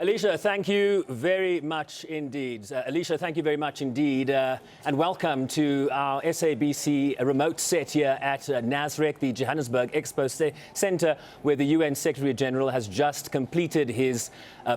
Alicia, thank you very much indeed. And welcome to our SABC remote set here at Nasrec, the Johannesburg Expo Centre, where the UN Secretary General has just completed his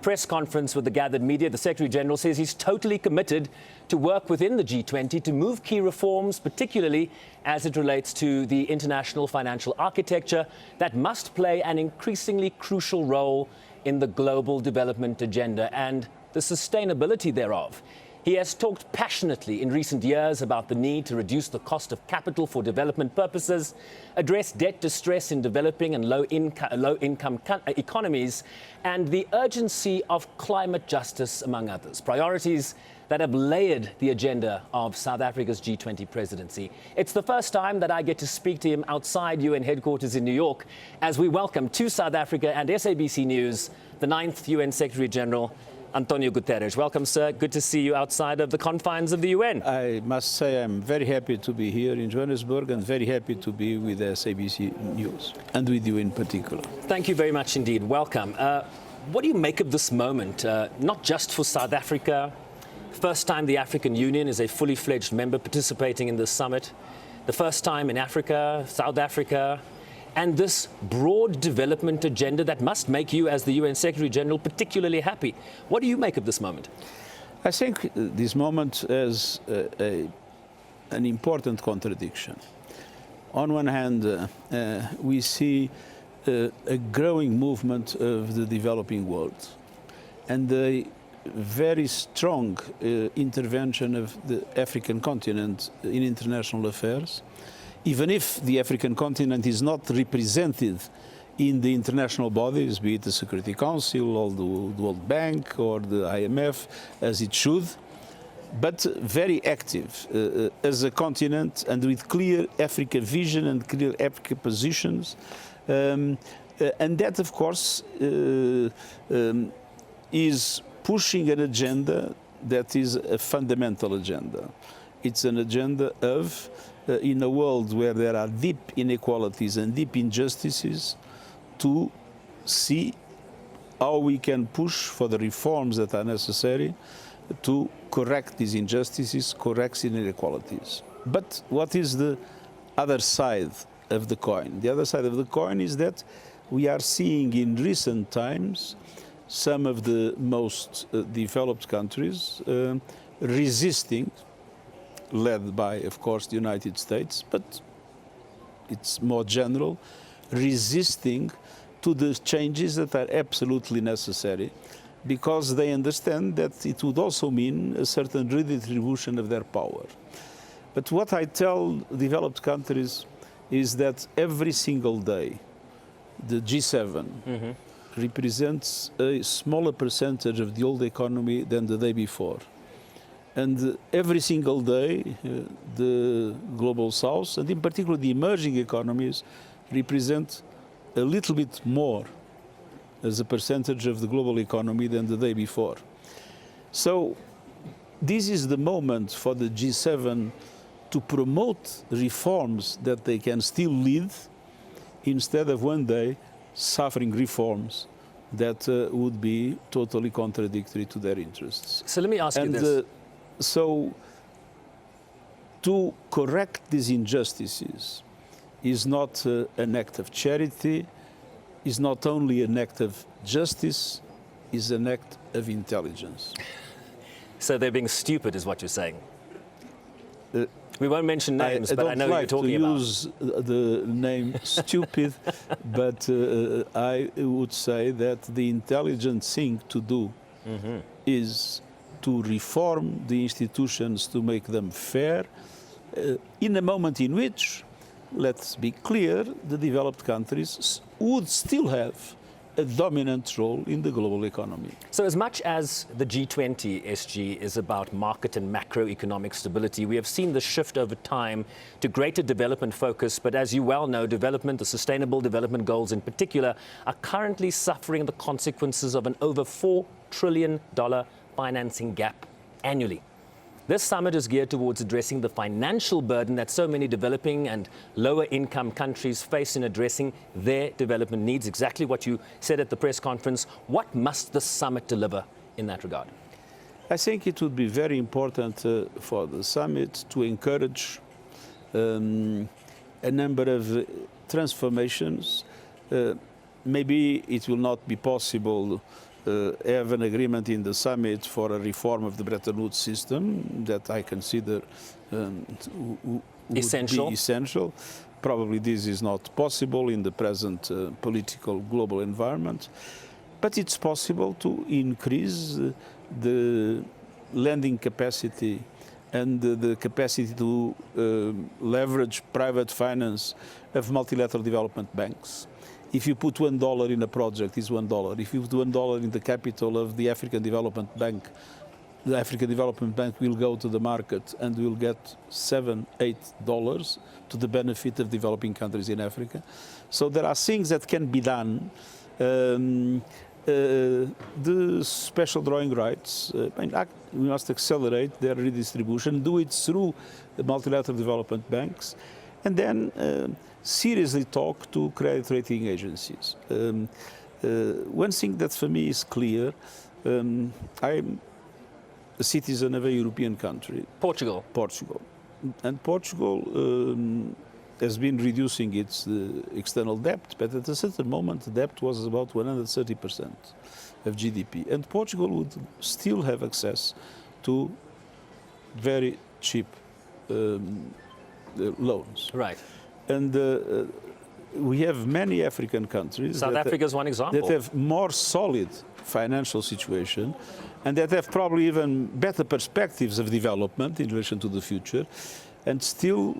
press conference with the gathered media. The Secretary General says he's totally committed to work within the G20 to move key reforms, particularly as it relates to the international financial architecture that must play an increasingly crucial role in the global development agenda and the sustainability thereof. He has talked passionately in recent years about the need to reduce the cost of capital for development purposes, address debt distress in developing and low-income economies, and the urgency of climate justice, among others. Priorities that have layered the agenda of South Africa's G20 presidency. It's the first time that I get to speak to him outside UN headquarters in New York as we welcome to South Africa and SABC News, the 9th UN Secretary General, António Guterres. Welcome, sir. Good to see you outside of the confines of the UN. I must say I'm very happy to be here in Johannesburg and very happy to be with SABC News and with you in particular. Thank you very much indeed. Welcome. What do you make of this moment, not just for South Africa? First time the African Union is a fully fledged member participating in this summit. The first time in Africa, South Africa, and this broad development agenda that must make you, as the UN Secretary General, particularly happy. What do you make of this moment? I think this moment has an important contradiction. On one hand, we see a growing movement of the developing world and the very strong intervention of the African continent in international affairs, even if the African continent is not represented in the international bodies, be it the Security Council or the World Bank or the IMF, as it should, but very active as a continent and with clear Africa vision and clear Africa positions. And that, of course, is pushing an agenda that is a fundamental agenda. It's an agenda of, in a world where there are deep inequalities and deep injustices, to see how we can push for the reforms that are necessary to correct these injustices, correct inequalities. But what is the other side of the coin? The other side of the coin is that we are seeing in recent times some of the most developed countries resisting, led by, of course, the United States, but it's more general, resisting to the changes that are absolutely necessary because they understand that it would also mean a certain redistribution of their power. But what I tell developed countries is that every single day, the G7 represents a smaller percentage of the old economy than the day before. And every single day, the global south, and in particular the emerging economies, represent a little bit more as a percentage of the global economy than the day before. So this is the moment for the G7 to promote reforms that they can still lead, instead of one day suffering reforms that would be totally contradictory to their interests. So let me ask you this. So to correct these injustices is not an act of charity, is not only an act of justice, is an act of intelligence. So they're being stupid, is what you're saying? We won't mention names, but I know what you're talking about. I don't like to use the name stupid, but I would say that the intelligent thing to do is to reform the institutions to make them fair in a moment in which, let's be clear, the developed countries would still have a dominant role in the global economy. So as much as the G20 SG is about market and macroeconomic stability, we have seen the shift over time to greater development focus. But as you well know, development, the Sustainable Development Goals in particular, are currently suffering the consequences of an over $4 trillion financing gap annually. This summit is geared towards addressing the financial burden that so many developing and lower income countries face in addressing their development needs. Exactly what you said at the press conference. What must the summit deliver in that regard? I think it would be very important for the summit to encourage a number of transformations. Maybe it will not be possible have an agreement in the summit for a reform of the Bretton Woods system that I consider would essential. be essential. Probably this is not possible in the present political global environment, but it's possible to increase the lending capacity and the capacity to leverage private finance of multilateral development banks. If you put $1 in a project, it's $1. If you put $1 in the capital of the African Development Bank, the African Development Bank will go to the market and will get $7, $8 to the benefit of developing countries in Africa. So there are things that can be done. The special drawing rights, we must accelerate their redistribution, do it through the multilateral development banks, and then seriously talk to credit rating agencies. One thing that for me is clear, I'm a citizen of a European country. Portugal. And Portugal has been reducing its external debt, but at a certain moment the debt was about 130% of GDP. And Portugal would still have access to very cheap loans. Right. And we have many African countries. South Africa is one example. That have more solid financial situation and that have probably even better perspectives of development in relation to the future. And still,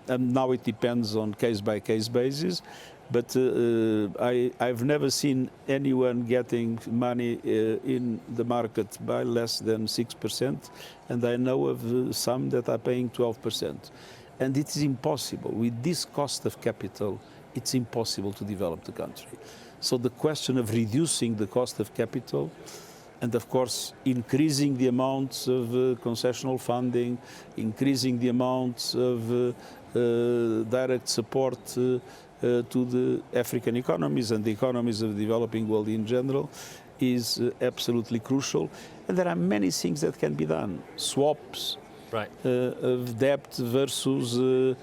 and now it depends on case-by-case basis, but I've never seen anyone getting money in the market by less than 6%, and I know of some that are paying 12%. And it is impossible. With this cost of capital, it's impossible to develop the country. So the question of reducing the cost of capital and of course increasing the amounts of concessional funding, increasing the amounts of direct support to the African economies and the economies of the developing world in general is absolutely crucial. And there are many things that can be done. Swaps of debt versus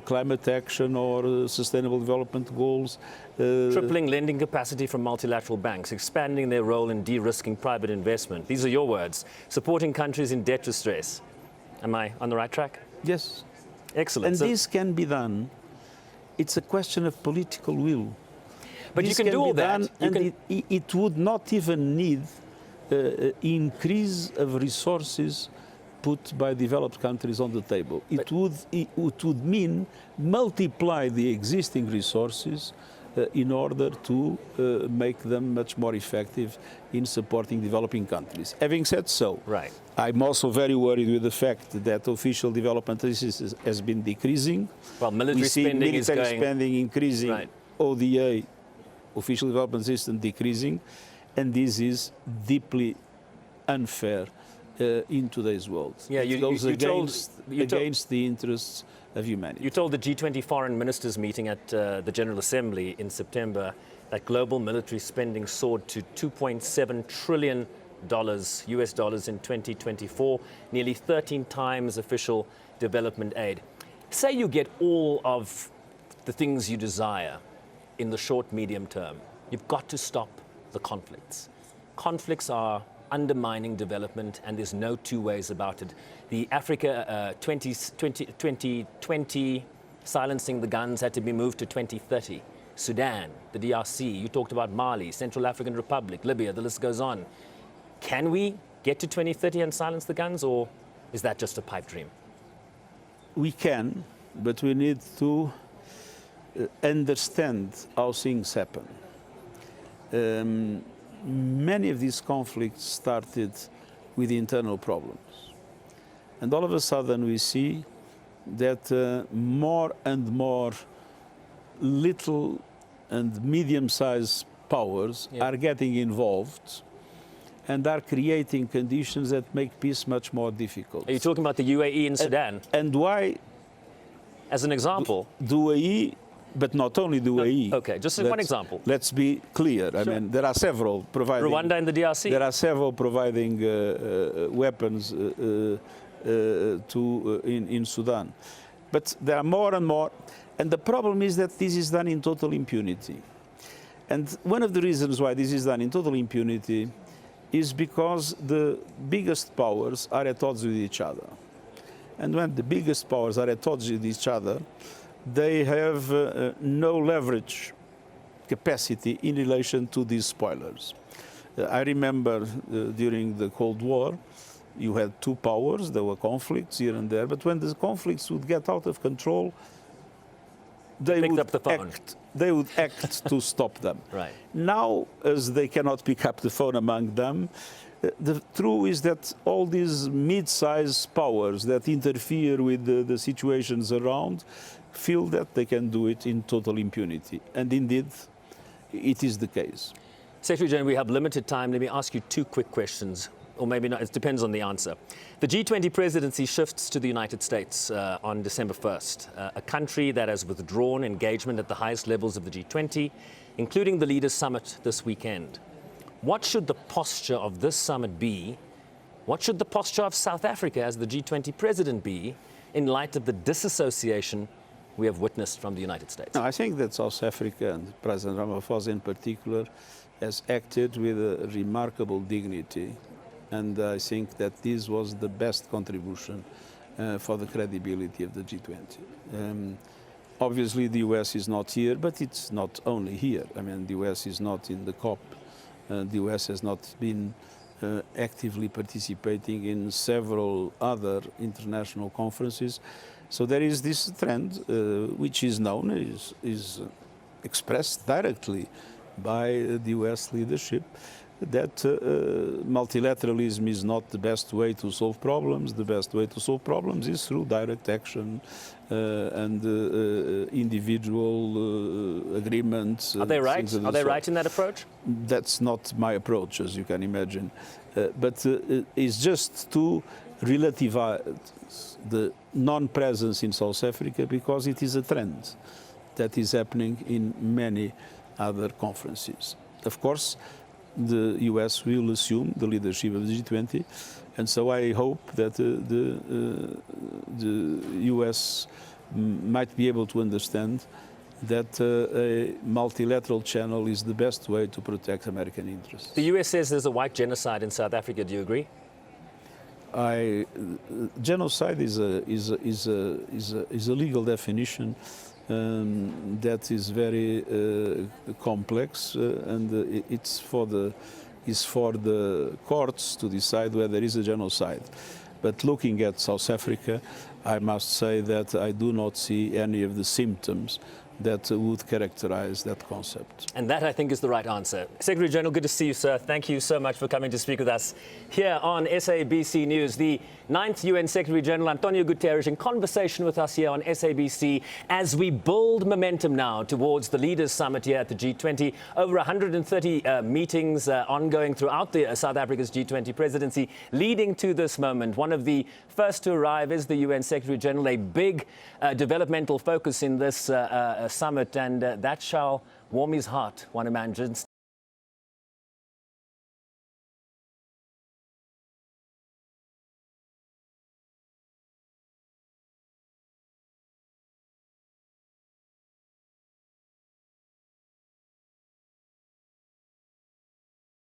climate action or sustainable development goals. Tripling lending capacity from multilateral banks, expanding their role in de-risking private investment. These are your words. Supporting countries in debt distress. Am I on the right track? Yes. Excellent. And this can be done. It's a question of political will. But this you can do all that. And it would not even need increase of resources put by developed countries on the table. It would mean multiply the existing resources in order to make them much more effective in supporting developing countries. Having said so, I'm also very worried with the fact that official development assistance has been decreasing. Well, military spending increasing, ODA, official development assistance decreasing, and this is deeply unfair in today's world. Yeah, it goes against the interests of humanity. You told the G20 foreign ministers meeting at the General Assembly in September that global military spending soared to $2.7 trillion US dollars in 2024, nearly 13 times official development aid. Say you get all of the things you desire in the short, medium term. You've got to stop the conflicts. Conflicts are undermining development, and there's no two ways about it. The Africa 2020 silencing the guns had to be moved to 2030. Sudan, the DRC, you talked about Mali, Central African Republic, Libya, the list goes on. Can we get to 2030 and silence the guns, or is that just a pipe dream? We can, but we need to understand how things happen. Many of these conflicts started with internal problems. And all of a sudden we see that more and more little and medium-sized powers are getting involved and are creating conditions that make peace much more difficult. Are you talking about the UAE in Sudan? And why? As an example. The UAE, but not only the UAE. Okay, just one example. Let's be clear. I mean, there are several providing... Rwanda and the DRC. There are several providing weapons in Sudan. But there are more and more. And the problem is that this is done in total impunity. And one of the reasons why this is done in total impunity is because the biggest powers are at odds with each other. And when the biggest powers are at odds with each other, they have no leverage capacity in relation to these spoilers. I remember during the Cold War, you had two powers, there were conflicts here and there, but when the conflicts would get out of control, they would act to stop them. Right. Now, as they cannot pick up the phone among them, the truth is that all these mid-sized powers that interfere with the situations around feel that they can do it in total impunity. And indeed, it is the case. Secretary General, we have limited time. Let me ask you two quick questions, or maybe not. It depends on the answer. The G20 presidency shifts to the United States on December 1st, a country that has withdrawn engagement at the highest levels of the G20, including the Leaders Summit this weekend. What should the posture of this summit be? What should the posture of South Africa as the G20 president be in light of the disassociation we have witnessed from the United States? No, I think that South Africa, and President Ramaphosa in particular, has acted with a remarkable dignity. And I think that this was the best contribution for the credibility of the G20. Obviously, the US is not here, but it's not only here. I mean, the US is not in the COP. The US has not been actively participating in several other international conferences. So there is this trend, which is known, is expressed directly by the US leadership, that multilateralism is not the best way to solve problems. The best way to solve problems is through direct action and individual agreements. Are they right? Are they right in that approach? That's not my approach, as you can imagine. But it's just to relativize the non-presence in South Africa because it is a trend that is happening in many other conferences. Of course, the US will assume the leadership of the G20, and so I hope that the US might be able to understand that a multilateral channel is the best way to protect American interests. The US says there's a white genocide in South Africa. Do you agree? Genocide is a legal definition that is very complex, and it's for the courts to decide whether there is a genocide. But looking at South Africa, I must say that I do not see any of the symptoms that would characterize that concept. And that, I think, is the right answer. Secretary General, good to see you, sir. Thank you so much for coming to speak with us here on SABC News. The 9th UN Secretary General António Guterres in conversation with us here on SABC as we build momentum now towards the Leaders Summit here at the G20. Over 130 meetings ongoing throughout the South Africa's G20 presidency, leading to this moment. One of the first to arrive is the UN Secretary General, a big developmental focus in this summit, and that shall warm his heart, one imagines,